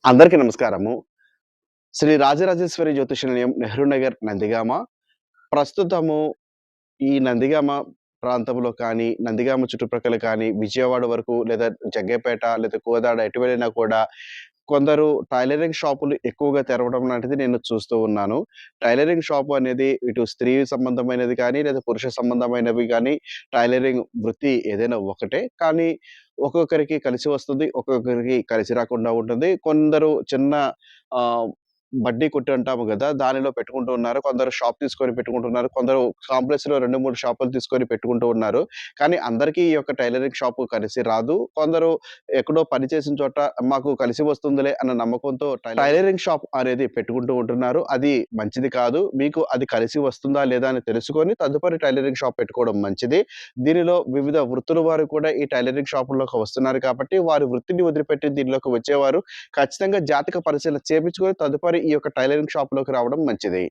అందరికీ నమస్కారము. శ్రీ రాజరాజేశ్వరి జ్యోతిష నిలయం, నెహ్రూ నగర్, నందిగామ. ప్రస్తుతము ఈ నందిగామ ప్రాంతంలో కానీ, నందిగామ చుట్టుప్రక్కల కానీ, విజయవాడ వరకు లేదా జగ్గయ్యపేట లేదా కోదాడ ఎటు వెళ్ళినా కూడా కొందరు టైలరింగ్ షాపులు ఎక్కువగా తెరవడం లాంటిది నేను చూస్తూ ఉన్నాను. టైలరింగ్ షాపు అనేది ఇటు స్త్రీ సంబంధమైనది కానీ, లేదా పురుష సంబంధమైనవి గానీ, టైలరింగ్ వృత్తి ఏదైనా ఒకటే. కానీ ఒక్కొక్కరికి కలిసి వస్తుంది. ఒక్కొక్కరికి కలిసి రాకుండా ఉంటుంది. కొందరు చిన్న ఆహ్, బడ్డీ కొట్టు అంటాము గదా! దానిలో పెట్టుకుంటూ ఉన్నారు. కొందరు షాప్ తీసుకొని పెట్టుకుంటున్నారు. కొందరు కాంప్లెక్స్‌లో 2, 3 షాపులు తీసుకొని పెట్టుకుంటూ ఉన్నారు. కానీ అందరికీ ఈ యొక్క టైలరింగ్ షాపు కలిసి రాదు. కొందరు ఎక్కడో పని చేసిన చోట మాకు కలిసి వస్తుందిలే అన్న నమ్మకంతో టైలరింగ్ షాప్ అనేది పెట్టుకుంటూ ఉంటున్నారు. అది మంచిది కాదు. మీకు అది కలిసి వస్తుందా లేదా అని తెలుసుకొని తదుపరి టైలరింగ్ షాప్ పెట్టుకోవడం మంచిది. దీనిలో వివిధ వృత్తుల వారు కూడా ఈ టైలరింగ్ షాపుల్లోకి వస్తున్నారు కాబట్టి, వారి వృత్తిని వదిలిపెట్టి దీనిలోకి వచ్చేవారు ఖచ్చితంగా జాతక పరిశీలన చేపించుకొని తదుపరి ఈ యొక్క టైలరింగ్ షాప్‌లోకి రావడం మంచిది.